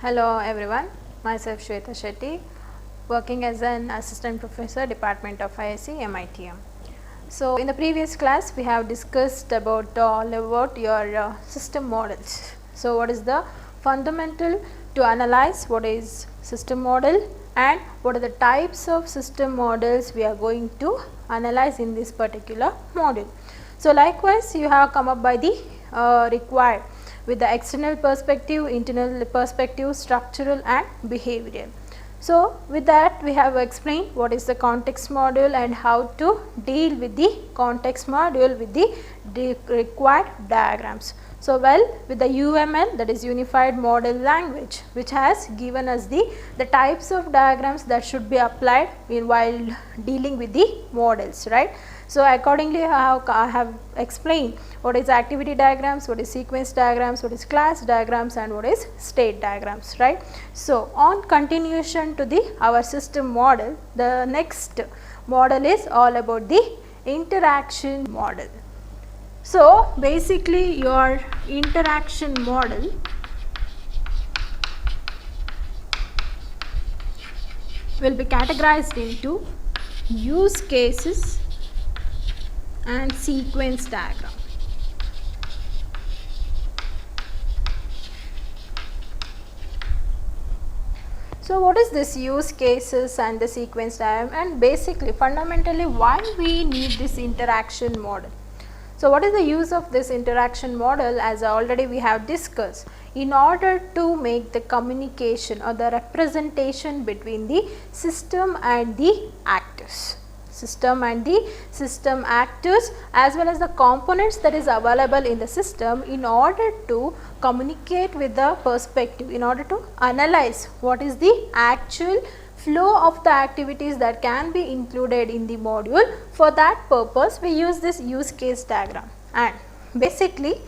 Hello everyone, myself Shweta Shetty, working as an assistant professor, Department of ISC, MITM. So, in the previous class we have discussed about all about your system models. So, what is the fundamental to analyze what is system model and what are the types of system models we are going to analyze in this particular module. So, likewise you have come up by the required with the external perspective, internal perspective, structural and behavioral. So, with that we have explained what is the context module and how to deal with the context module with the required diagrams. So, well, with the UML, that is Unified Model Language, which has given us the types of diagrams that should be applied in while dealing with the models, right. So, accordingly I have explained what is activity diagrams, what is sequence diagrams, what is class diagrams and what is state diagrams, right. So, on continuation to the our system model, the next model is all about the interaction model. So, basically your interaction model will be categorized into use cases and sequence diagram. So, what is this use cases and the sequence diagram, and basically fundamentally why we need this interaction model. So, what is the use of this interaction model, as already we have discussed, in order to make the communication or the representation between the system and the actors. System and the system actors as well as the components that is available in the system in order to communicate with the perspective, in order to analyze what is the actual flow of the activities that can be included in the module. For that purpose we use this use case diagram, and basically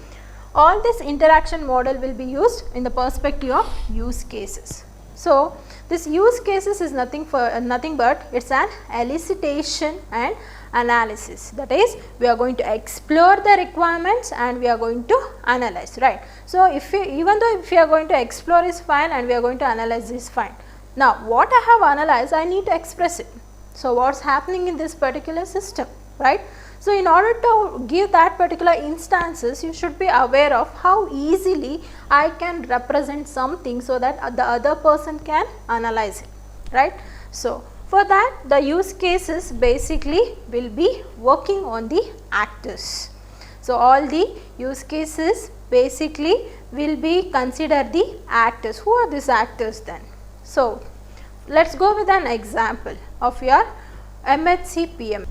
all this interaction model will be used in the perspective of use cases. So, this use cases is nothing but it is an elicitation and analysis, that is we are going to explore the requirements and we are going to analyze, right. So, if we are going to explore is fine and we are going to analyze is fine. Now, what I have analyzed, I need to express it. So, what is happening in this particular system, right. So, in order to give that particular instances, you should be aware of how easily I can represent something so that the other person can analyze it, right. So, for that the use cases basically will be working on the actors. So, all the use cases basically will be considered the actors. Who are these actors then? So, let us go with an example of your MHC PM.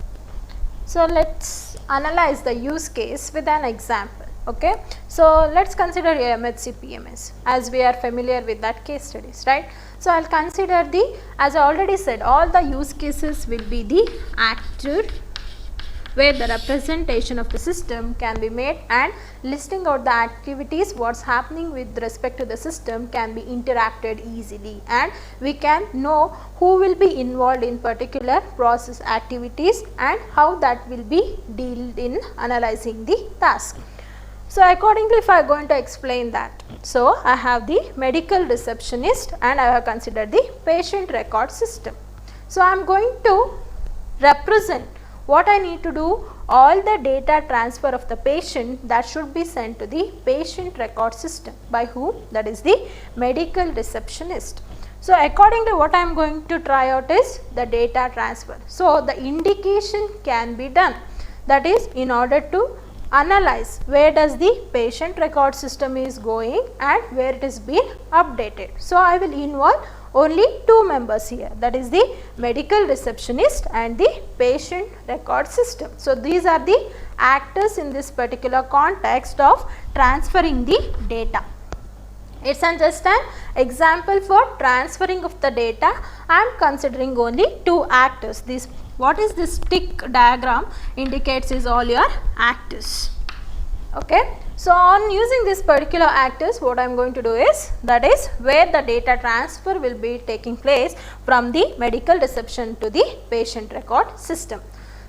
So, let us analyze the use case with an example. Okay. So, let us consider your MHC PMS, as we are familiar with that case studies, right. So, I will consider as I already said, all the use cases will be the actor where the representation of the system can be made, and listing out the activities what is happening with respect to the system can be interacted easily, and we can know who will be involved in particular process activities and how that will be dealt in analyzing the task. So, accordingly if I am going to explain that, so I have the medical receptionist and I have considered the patient record system. So, I am going to represent what I need to do, all the data transfer of the patient that should be sent to the patient record system by whom? That is the medical receptionist. So, accordingly what I am going to try out is the data transfer. So, the indication can be done, that is in order to analyze where does the patient record system is going and where it is being updated. So, I will involve only two members here, that is the medical receptionist and the patient record system. So, these are the actors in this particular context of transferring the data. It is just an example for transferring of the data. I am considering only two actors. This, what is this tick diagram indicates is all your actors. Okay. So, on using this particular actors, what I am going to do is, that is where the data transfer will be taking place from the medical reception to the patient record system.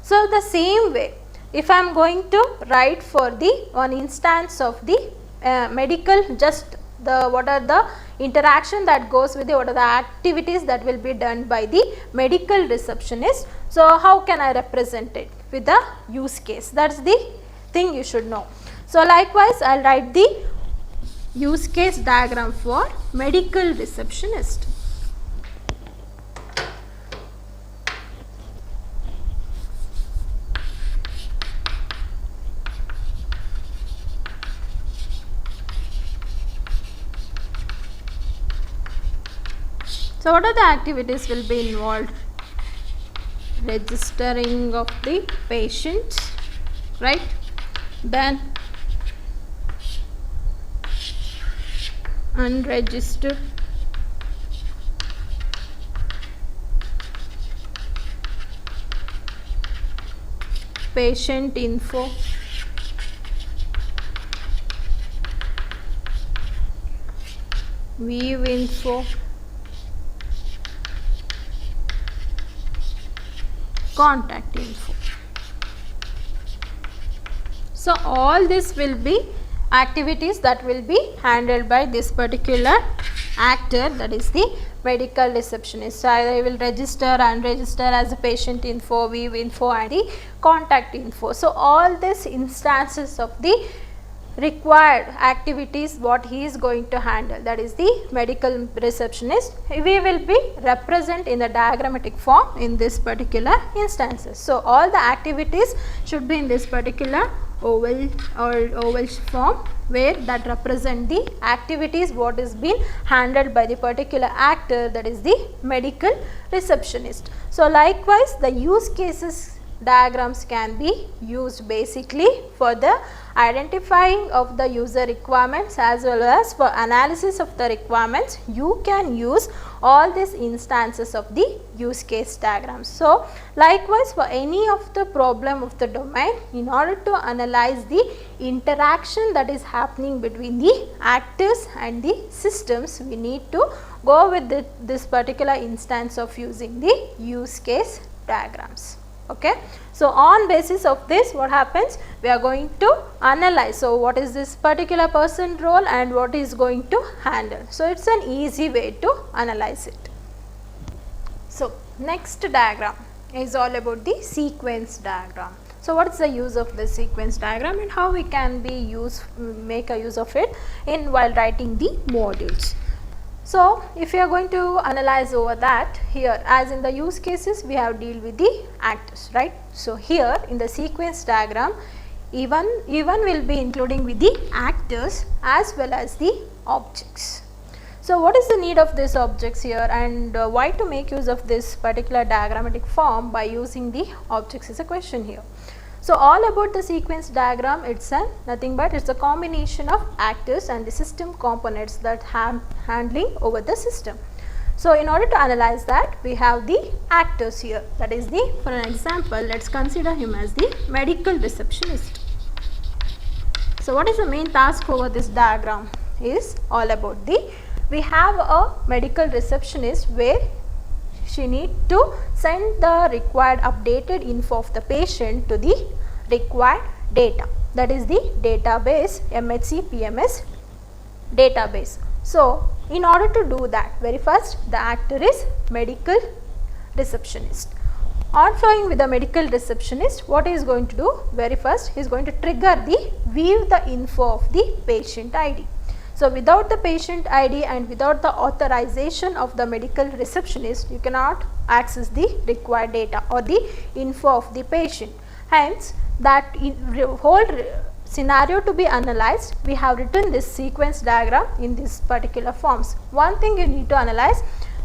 So, the same way if I am going to write for the one instance of the medical, just what are the interaction that goes with the, what are the activities that will be done by the medical receptionist. So, how can I represent it with the use case? That is the thing you should know. So, likewise I will write the use case diagram for medical receptionist. So, what are the activities will be involved? Registering of the patient, right? Then unregistered patient info, view info, contact info. So, all this will be activities that will be handled by this particular actor, that is the medical receptionist. So, I will register and register as a patient info, view info and the contact info. So, all these instances of the required activities what he is going to handle, that is the medical receptionist, we will be represent in the diagrammatic form in this particular instances. So, all the activities should be in this particular oval or oval form, where that represent the activities what is being handled by the particular actor, that is the medical receptionist. So, likewise the use cases diagrams can be used basically for the identifying of the user requirements as well as for analysis of the requirements. You can use all these instances of the use case diagrams. So, likewise for any of the problem of the domain, in order to analyze the interaction that is happening between the actors and the systems, we need to go with this particular instance of using the use case diagrams. Okay. So, on basis of this what happens, we are going to analyze. So, what is this particular person role and what is going to handle. So, it is an easy way to analyze it. So, next diagram is all about the sequence diagram. So, what is the use of the sequence diagram and how we can make a use of it in while writing the modules. So, if you are going to analyze over that, here as in the use cases we have deal with the actors, right. So, here in the sequence diagram even will be including with the actors as well as the objects. So, what is the need of these objects here and why to make use of this particular diagrammatic form by using the objects is a question here. So, all about the sequence diagram, it is nothing but it is a combination of actors and the system components that handling over the system. So, in order to analyze that, we have the actors here, that is the, for an example, let us consider him as the medical receptionist. So, what is the main task over this diagram is all about we have a medical receptionist where she need to send the required updated info of the patient to the required data, that is the database, MHC PMS database. So, in order to do that, very first the actor is medical receptionist. On flowing with the medical receptionist, what he is going to do? Very first he is going to trigger the view the info of the patient ID. So, without the patient ID and without the authorization of the medical receptionist, you cannot access the required data or the info of the patient. Hence, that whole scenario to be analyzed, we have written this sequence diagram in this particular forms. One thing you need to analyze,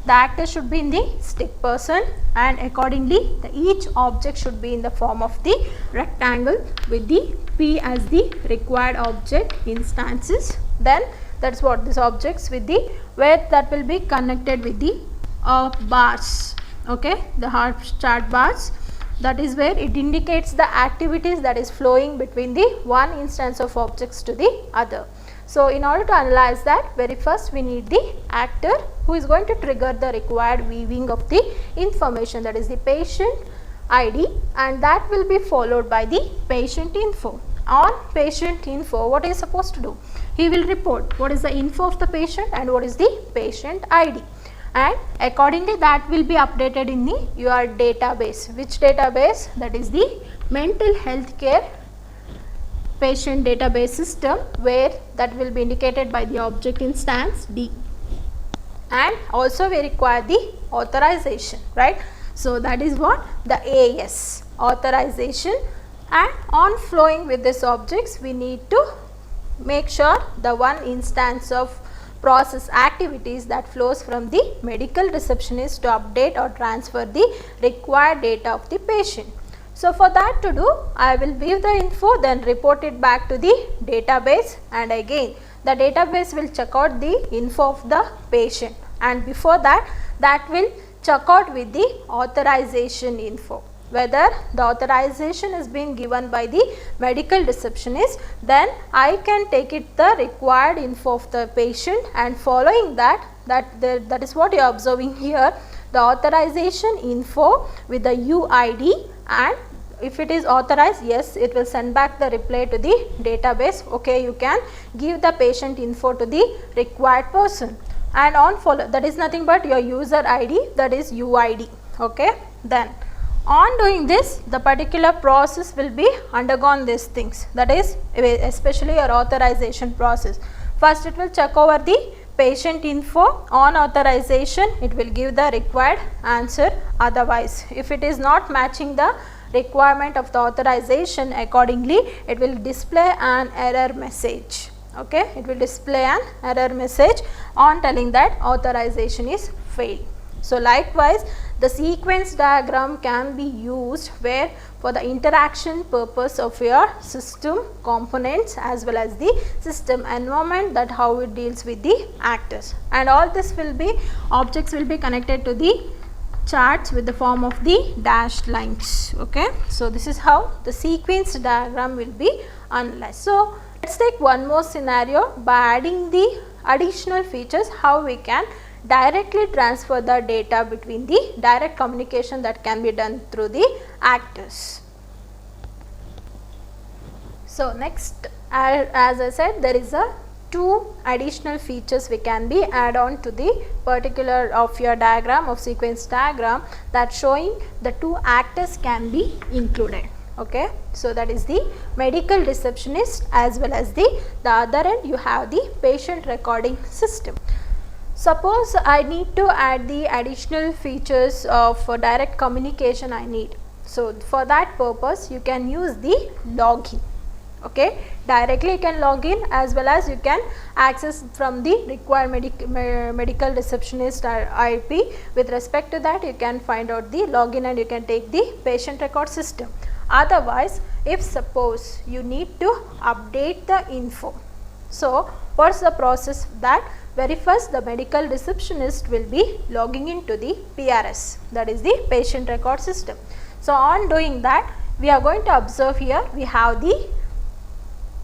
the actor should be in the stick person and accordingly each object should be in the form of the rectangle with the P as the required object instances. Then that is what these objects with the where that will be connected with the bars, okay, the hard chart bars. That is where it indicates the activities that is flowing between the one instance of objects to the other. So, in order to analyze that, very first we need the actor who is going to trigger the required viewing of the information, that is the patient ID, and that will be followed by the patient info. On patient info, what is supposed to do? He will report what is the info of the patient and what is the patient ID, and accordingly that will be updated in the your database. Which database? That is the mental health care patient database system, where that will be indicated by the object instance D. And also we require the authorization, right? So that is what the AS, authorization. And on flowing with this objects, we need to make sure the one instance of process activities that flows from the medical receptionist to update or transfer the required data of the patient. So for that to do, I will view the info, then report it back to the database, and again the database will check out the info of the patient, and before that, that will check out with the authorization info. Whether the authorization is being given by the medical receptionist, then I can take it the required info of the patient, and following that, that is what you are observing here, the authorization info with the UID, and if it is authorized, yes, it will send back the reply to the database, okay, you can give the patient info to the required person. And on follow, that is nothing but your user ID, that is UID, okay. Then on doing this, the particular process will be undergone these things, that is especially your authorization process. First it will check over the patient info. On authorization, it will give the required answer. Otherwise, if it is not matching the requirement of the authorization, accordingly it will display an error message, okay. It will display an error message on telling that authorization is failed. So likewise, the sequence diagram can be used where for the interaction purpose of your system components as well as the system environment, that how it deals with the actors, and all this will be, objects will be connected to the charts with the form of the dashed lines, okay. So this is how the sequence diagram will be analyzed. So let's take one more scenario by adding the additional features, how we can directly transfer the data between the direct communication that can be done through the actors. So next, as I said, there is a two additional features we can be add on to the particular of your diagram of sequence diagram, that showing the two actors can be included, okay. So that is the medical receptionist as well as the other end you have the patient recording system. Suppose I need to add the additional features of direct communication I need. So for that purpose, you can use the login, okay. Directly you can log in, as well as you can access from the required medical receptionist IP. With respect to that, you can find out the login and you can take the patient record system. Otherwise, if suppose you need to update the info, so what's the process? That very first the medical receptionist will be logging into the PRS, that is the patient record system. So on doing that, we are going to observe here we have the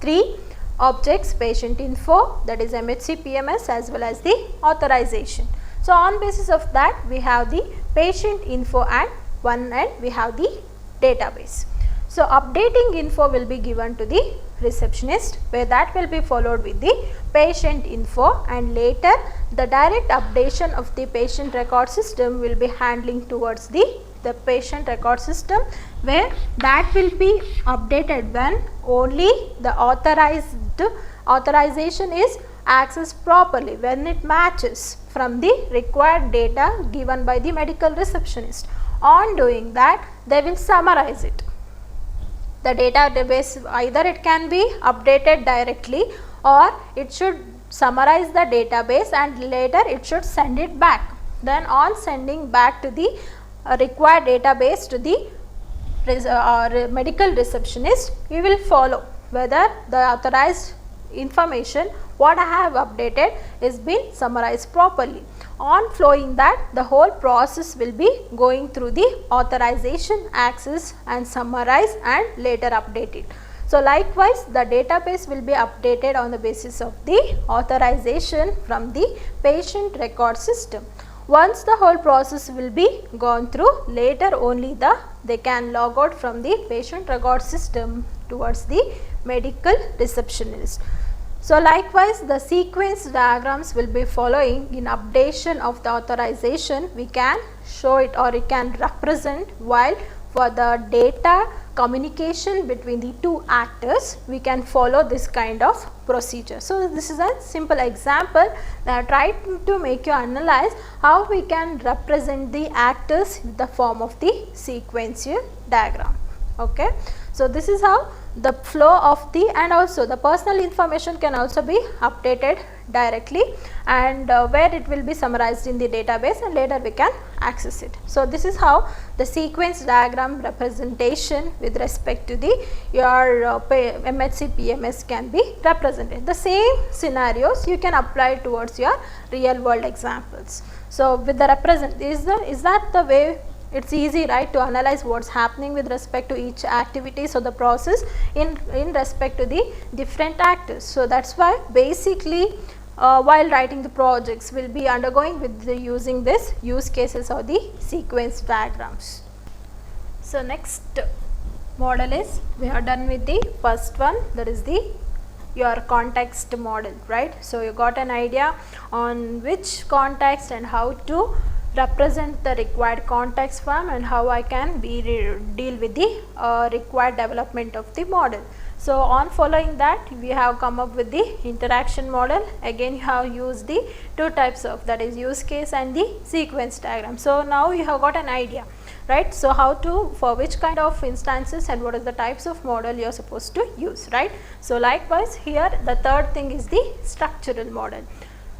three objects, patient info, that is MHC PMS, as well as the authorization. So on basis of that, we have the patient info, and one end we have the database. So updating info will be given to the receptionist, where that will be followed with the patient info, and later the direct updation of the patient record system will be handling towards the patient record system, where that will be updated when only the authorization is accessed properly, when it matches from the required data given by the medical receptionist. On doing that, they will summarize it. The database, either it can be updated directly, or it should summarize the database and later it should send it back. Then on sending back to the required database to the medical receptionist, we will follow whether the authorized information what I have updated is been summarized properly. On flowing that, the whole process will be going through the authorization access and summarize and later update it. So likewise, the database will be updated on the basis of the authorization from the patient record system. Once the whole process will be gone through, later only they can log out from the patient record system towards the medical receptionist. So likewise, the sequence diagrams will be following in updation of the authorization. We can show it or it can represent, while for the data communication between the two actors, we can follow this kind of procedure. So this is a simple example that I tried to make you analyze how we can represent the actors in the form of the sequential diagram. Okay. So this is how the flow of the, and also the personal information can also be updated directly, and where it will be summarized in the database and later we can access it. So this is how the sequence diagram representation with respect to the your MHC PMS can be represented. The same scenarios you can apply towards your real world examples. So with the represent, is that the way? It's easy, right, to analyze what's happening with respect to each activity, so the process in respect to the different actors. So that's why basically while writing the projects will be undergoing with the using this use cases or the sequence diagrams. So next model is, we are done with the first one, that is the your context model, right. So you got an idea on which context and how to represent the required context form and how I can deal with the required development of the model. So on following that, we have come up with the interaction model. Again you have used the two types of, that is use case and the sequence diagram. So now you have got an idea, right. So how to, for which kind of instances and what is the types of model you are supposed to use, right. So likewise here the third thing is the structural model.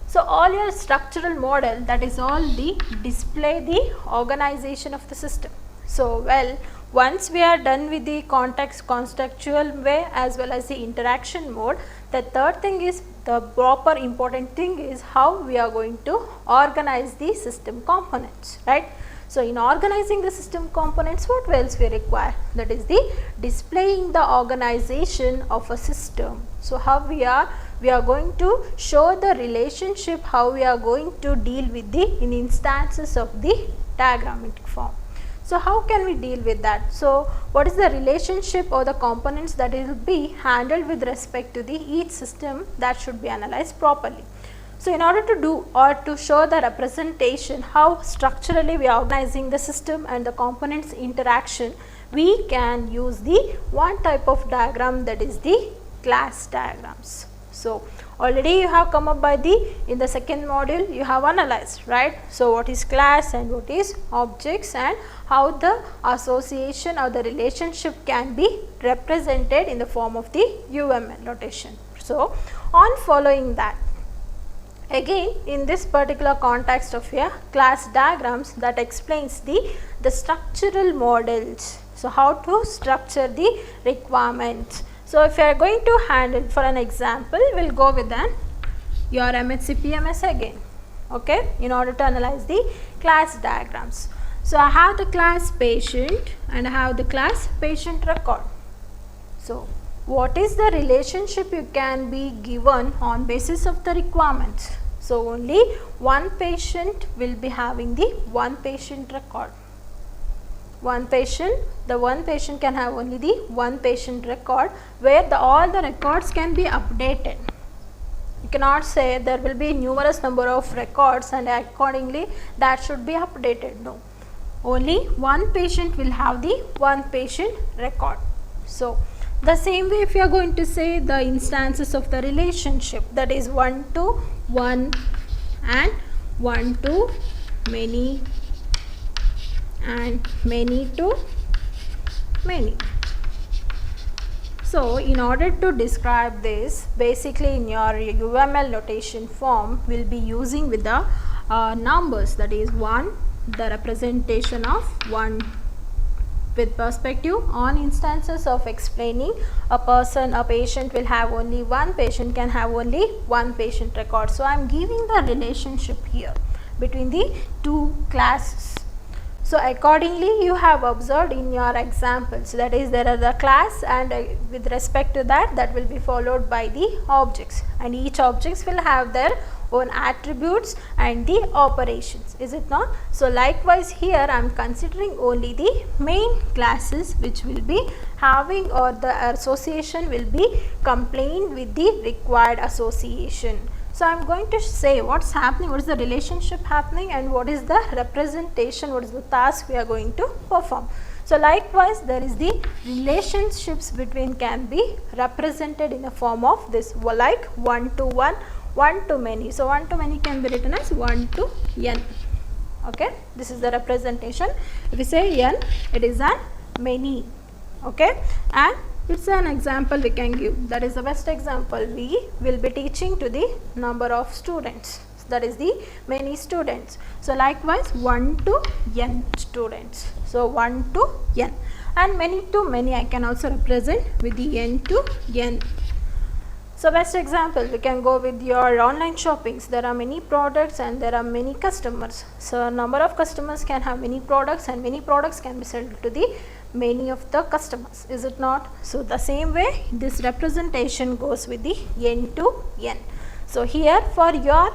So all your structural model, that is all the display the organization of the system. So well, once we are done with the context conceptual way as well as the interaction mode, the third thing is, the proper important thing is how we are going to organize the system components, right. So in organizing the system components, what else we require? That is the displaying the organization of a system. So how we are going to show the relationship, how we are going to deal with the in instances of the diagrammatic form. So how can we deal with that? So what is the relationship or the components that will be handled with respect to the each system that should be analyzed properly. So in order to do or to show the representation how structurally we are organizing the system and the components interaction, we can use the one type of diagram, that is the class diagrams. So already you have come up by the, in the second module you have analyzed, right. So what is class and what is objects and how the association or the relationship can be represented in the form of the UML notation. So on following that, again in this particular context of your class diagrams, that explains the structural models. So how to structure the requirements. So if you are going to handle, for an example, we will go with your MHC PMS again, okay, in order to analyze the class diagrams. So I have the class patient and I have the class patient record. So what is the relationship you can be given on basis of the requirements? So only one patient will be having the one patient record. One patient, the one patient can have only the one patient record, where all the records can be updated. You cannot say there will be numerous number of records and accordingly that should be updated. No, only one patient will have the one patient record. So the same way, if you are going to say the instances of the relationship, that is one to one and one to many and many to many. So in order to describe this, basically in your UML notation form, we will be using with the numbers, that is 1, the representation of 1 with perspective on instances of explaining a patient will have only one patient, can have only one patient record. So I am giving the relationship here between the two classes. So accordingly you have observed in your examples, that is there are the class and with respect to that will be followed by the objects, and each objects will have their own attributes and the operations, is it not? So likewise here I am considering only the main classes which will be having, or the association will be complained with the required association. So I am going to say what is happening, what is the relationship happening, and what is the representation, what is the task we are going to perform. So likewise there is the relationships between can be represented in a form of this, like one to one, one to many. So one to many can be written as 1 to n. Okay, this is the representation. If we say n, it is an many. Okay, and it's an example we can give. That is the best example. We will be teaching to the number of students. That is the many students. So likewise 1 to n students. So 1 to n, and many to many I can also represent with the n to n. So best example, we can go with your online shoppings. There are many products and there are many customers. So number of customers can have many products, and many products can be sold to the many of the customers, is it not? So the same way this representation goes with the n to n. So here for your,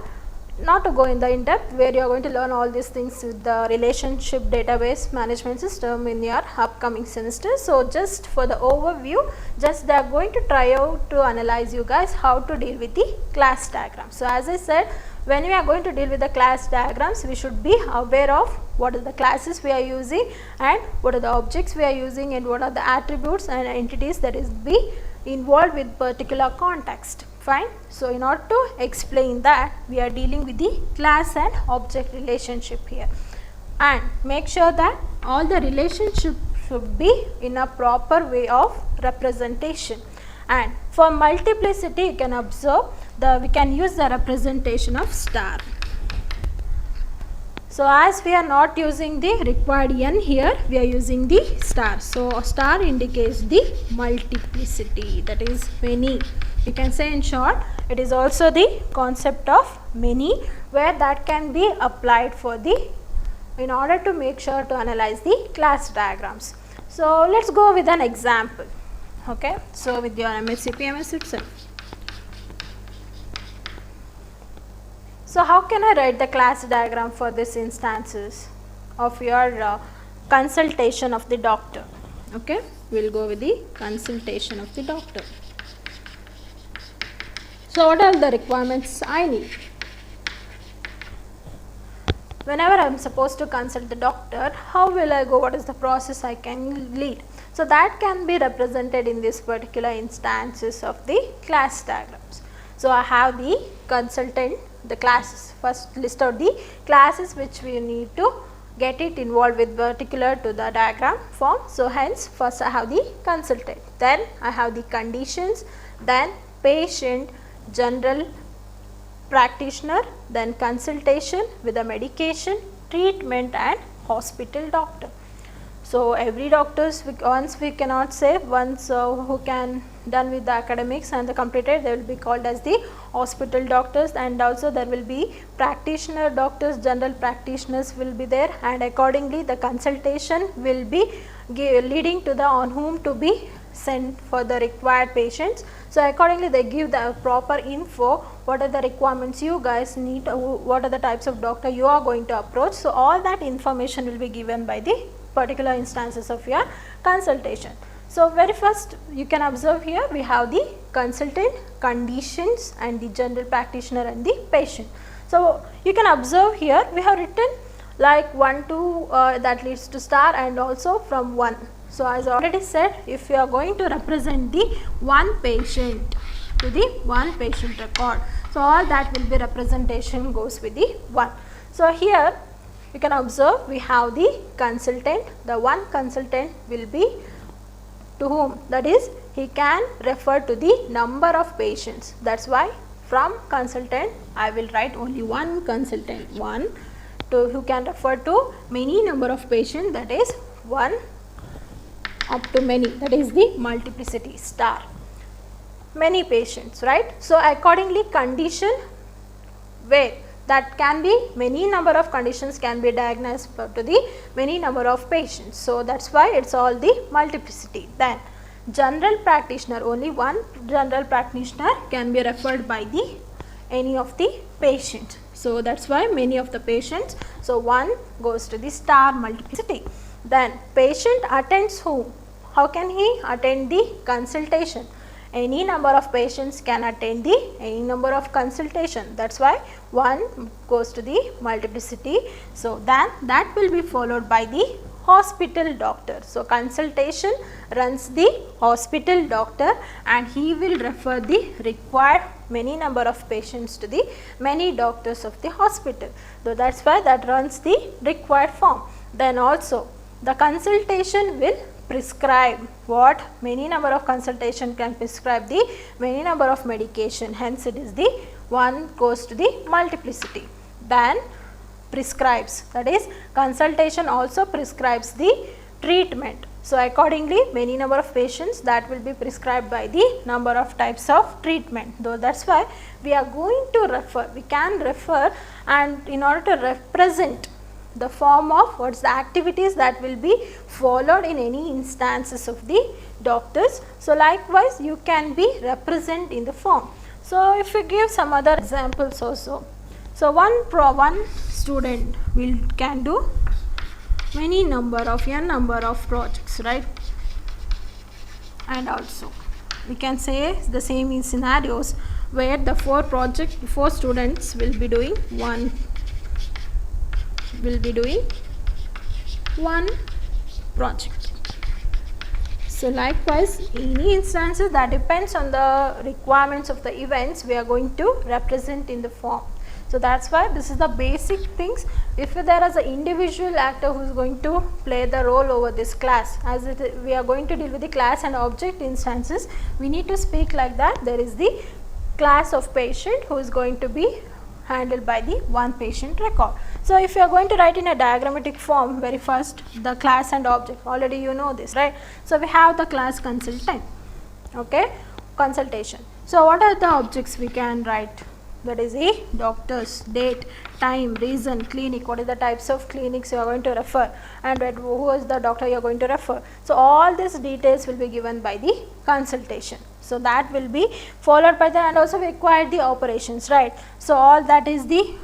not to go in the in-depth, where you are going to learn all these things with the relationship database management system in your upcoming semester. So just for the overview, just they are going to try out to analyze you guys how to deal with the class diagram. So as I said, when we are going to deal with the class diagrams, we should be aware of what are the classes we are using, and what are the objects we are using, and what are the attributes and entities that is be involved with particular context. Fine. So in order to explain that, we are dealing with the class and object relationship here, and make sure that all the relationships should be in a proper way of representation. And for multiplicity, you can observe we can use the representation of star. So as we are not using the required n here, we are using the star. So star indicates the multiplicity, that is many. You can say in short, it is also the concept of many, where that can be applied for the, in order to make sure to analyze the class diagrams. So let's go with an example. Okay, so with your MSc PMS itself. So how can I write the class diagram for this instances of your consultation of the doctor? Okay, we will go with the consultation of the doctor. So what are the requirements I need? Whenever I am supposed to consult the doctor, how will I go? What is the process I can lead? So that can be represented in this particular instances of the class diagrams. So I have the consultant, the classes. First list out the classes which we need to get it involved with particular to the diagram form. So hence first I have the consultant, then I have the conditions, then patient, general practitioner, then consultation with the medication, treatment, and hospital doctor. So every doctors, once we cannot say, once who can done with the academics and the completed, they will be called as the hospital doctors, and also there will be practitioner doctors, general practitioners will be there, and accordingly the consultation will be leading to the on whom to be sent for the required patients. So accordingly they give the proper info, what are the requirements you guys need, what are the types of doctor you are going to approach. So all that information will be given by the particular instances of your consultation. So very first you can observe here we have the consultant, conditions, and the general practitioner and the patient. So you can observe here we have written like 1 to that leads to star, and also from 1. So as I already said, if you are going to represent the one patient to the one patient record, so all that will be representation goes with the 1. So here you can observe we have the consultant, the one consultant will be to whom, that is he can refer to the number of patients. That's why from consultant I will write only one consultant, one to who can refer to many number of patients, that is 1 up to many, that is the multiplicity star, many patients, right. So accordingly condition where that can be many number of conditions can be diagnosed to the many number of patients. So that's why it's all the multiplicity. Then general practitioner, only one general practitioner can be referred by the any of the patient. So that's why many of the patients. So 1 goes to the star multiplicity. Then patient attends whom? How can he attend the consultation? Any number of patients can attend the any number of consultation. That's why 1 goes to the multiplicity. So then that will be followed by the hospital doctor. So consultation runs the hospital doctor and he will refer the required many number of patients to the many doctors of the hospital. So that's why that runs the required form. Then also the consultation will prescribe what? Many number of consultation can prescribe the many number of medication, hence it is the 1 goes to the multiplicity. Then prescribes, that is consultation also prescribes the treatment. So accordingly many number of patients that will be prescribed by the number of types of treatment. Though that's why we are going to refer, we can refer, and in order to represent the form of what's the activities that will be followed in any instances of the doctors. So likewise you can be represent in the form. So if we give some other examples also. So one student can do many number of n number of projects, right? And also we can say the same in scenarios where the 4 students will be doing one project. So likewise in any instances that depends on the requirements of the events we are going to represent in the form. So that's why this is the basic things. If there is an individual actor who is going to play the role over this class, as we are going to deal with the class and object instances, we need to speak like that. There is the class of patient who is going to be handled by the one patient record. So if you are going to write in a diagrammatic form, very first the class and object, already you know this, right? So we have the class consultant, okay, consultation. So what are the objects we can write? That is a doctors, date, time, reason, clinic, what is the types of clinics you are going to refer, and who is the doctor you are going to refer. So all these details will be given by the consultation. So that will be followed by the, and also we acquired the operations, right? So all that is the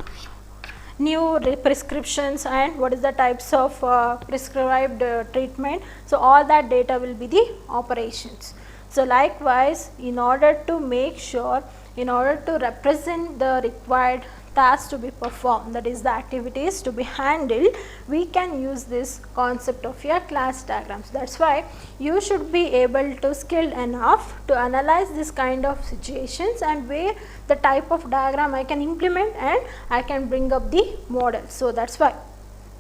new prescriptions and what is the types of prescribed treatment. So all that data will be the operations. So likewise in order to make sure, in order to represent the required tasks to be performed, that is the activities to be handled, we can use this concept of your class diagrams. That's why you should be able to skilled enough to analyze this kind of situations and where the type of diagram I can implement and I can bring up the model. So that's why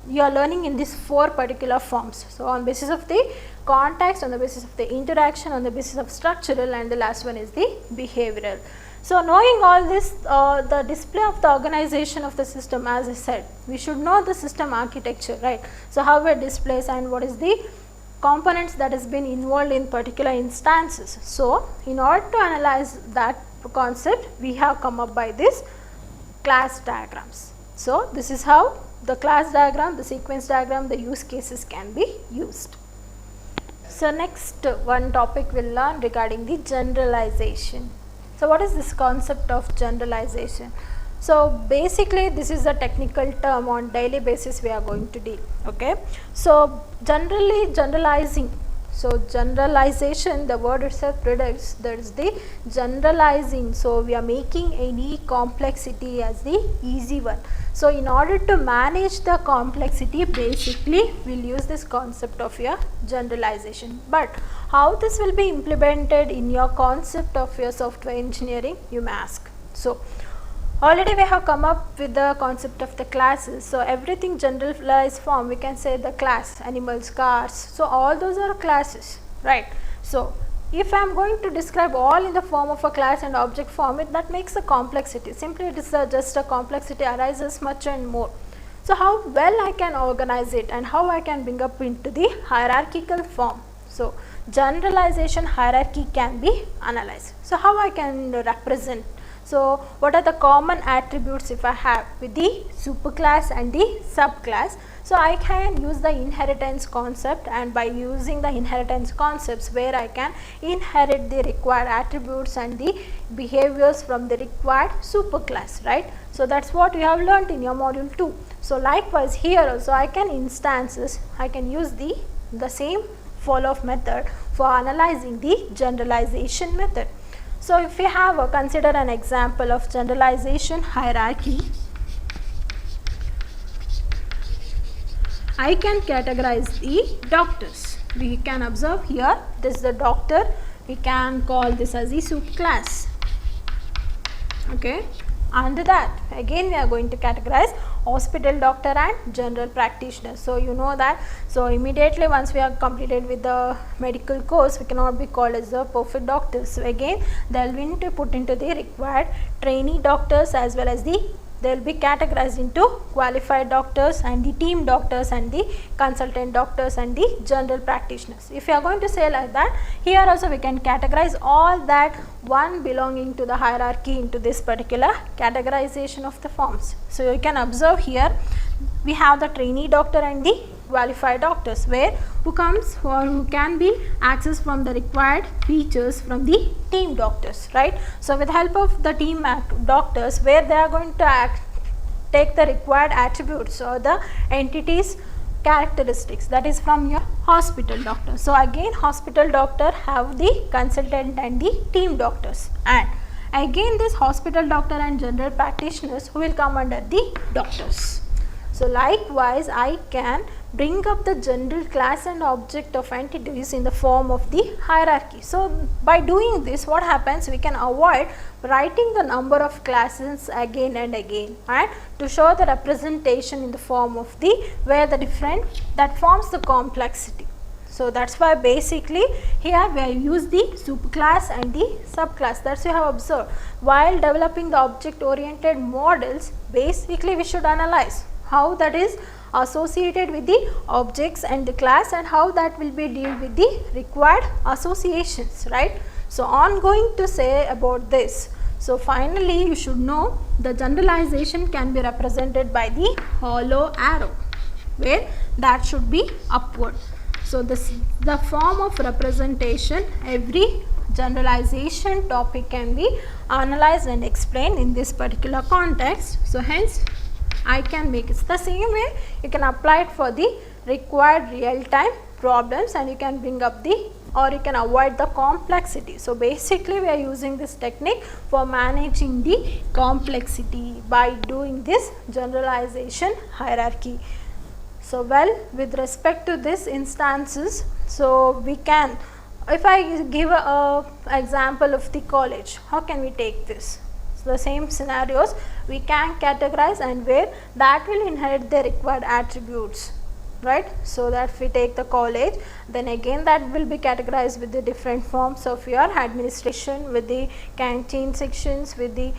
you are learning in these 4 particular forms. So on basis of the context, on the basis of the interaction, on the basis of structural, and the last one is the behavioral. So knowing all this, the display of the organization of the system, as I said, we should know the system architecture, right? So how it displays and what is the components that has been involved in particular instances. So in order to analyze that concept, we have come up by this class diagrams. So this is how the class diagram, the sequence diagram, the use cases can be used. So next one topic we'll learn regarding the generalization. So what is this concept of generalization? So basically this is a technical term on daily basis we are going to deal, okay. So generally generalizing, so generalization, the word itself predicts that is the generalizing. So we are making any complexity as the easy one. So in order to manage the complexity, basically we'll use this concept of your generalization. But how this will be implemented in your concept of your software engineering, you may ask. So already we have come up with the concept of the classes. So everything generalized form, we can say the class, animals, cars. So all those are classes, right? So if I am going to describe all in the form of a class and object form, that makes a complexity. Simply it is just a complexity arises much and more. So how well I can organize it and how I can bring up into the hierarchical form. So generalization hierarchy can be analyzed. So how I can represent. So what are the common attributes if I have with the superclass and the subclass. So I can use the inheritance concept, and by using the inheritance concepts where I can inherit the required attributes and the behaviors from the required superclass, right. So that's what you have learnt in your module 2. So likewise here also I can use the same follow-up method for analyzing the generalization method. So if we have consider an example of generalization hierarchy, I can categorize the doctors. We can observe here, this is the doctor, we can call this as the subclass. Okay. Under that again we are going to categorize hospital doctor and general practitioner. So you know that, so immediately once we are completed with the medical course, we cannot be called as the perfect doctors. So again they will need to put into the required trainee doctors, as well as they will be categorized into qualified doctors and the team doctors and the consultant doctors and the general practitioners. If you are going to say like that, here also we can categorize all that one belonging to the hierarchy into this particular categorization of the forms. So you can observe here we have the trainee doctor and the qualified doctors, where who can be accessed from the required features from the team doctors, right. So with help of the team doctors, where they are going to take the required attributes or the entities characteristics, that is from your hospital doctor. So again hospital doctor have the consultant and the team doctors, and again this hospital doctor and general practitioners who will come under the doctors. So likewise I can bring up the general class and object of entities in the form of the hierarchy. So by doing this, what happens, we can avoid writing the number of classes again and again, and to show the representation in the form of the where the different that forms the complexity. So that's why basically here we use the superclass and the subclass. That's you have observed. While developing the object oriented models, basically we should analyze how that is associated with the objects and the class, and how that will be deal with the required associations, right. So on going to say about this. So finally you should know the generalization can be represented by the hollow arrow, where that should be upward. So this the form of representation, every generalization topic can be analyzed and explained in this particular context. So hence I can make it the same way, you can apply it for the required real time problems, and you can bring up or you can avoid the complexity. So basically we are using this technique for managing the complexity by doing this generalization hierarchy. So well, with respect to this instances, so we can, if I give a example of the college, how can we take this? So the same scenarios we can categorize, and where that will inherit the required attributes, right. So that if we take the college, then again that will be categorized with the different forms of your administration, with the canteen sections, with the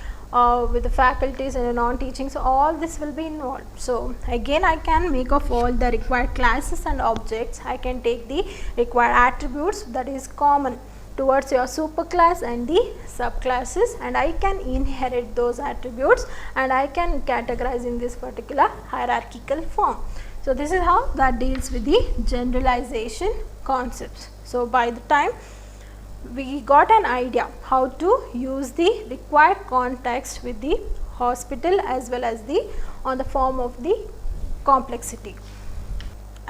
faculties and the non-teaching. So all this will be involved. So again I can make of all the required classes and objects, I can take the required attributes that is common towards your superclass and the subclasses, and I can inherit those attributes and I can categorize in this particular hierarchical form. So this is how that deals with the generalization concepts. So by the time we got an idea how to use the required context with the hospital as well as the on the form of the complexity.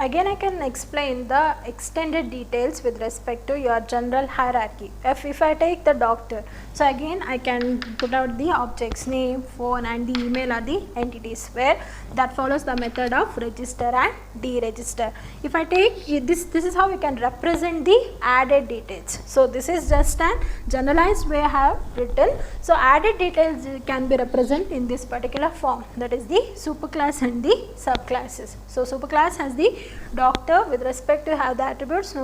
Again I can explain the extended details with respect to your general hierarchy. If I take the doctor, so again I can put out the objects name, phone and the email are the entities, where that follows the method of register and deregister. If I take this is how we can represent the added details. So this is just an generalized way I have written. So added details can be represented in this particular form, that is the superclass and the subclasses. So superclass has the doctor with respect to have the attributes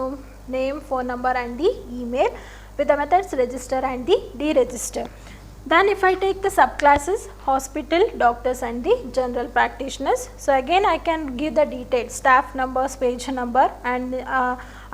name, phone number and the email with the methods register and the deregister. Then if I take the subclasses hospital, doctors and the general practitioners. So again I can give the details, staff numbers, page number, and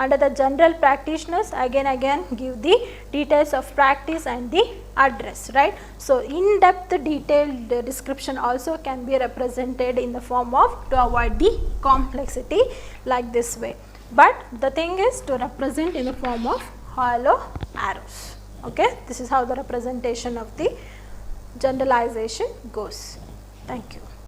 Under the general practitioners, again give the details of practice and the address, right. So, in-depth detailed description also can be represented in the form of, to avoid the complexity, like this way. But the thing is to represent in the form of hollow arrows. Okay, this is how the representation of the generalization goes. Thank you.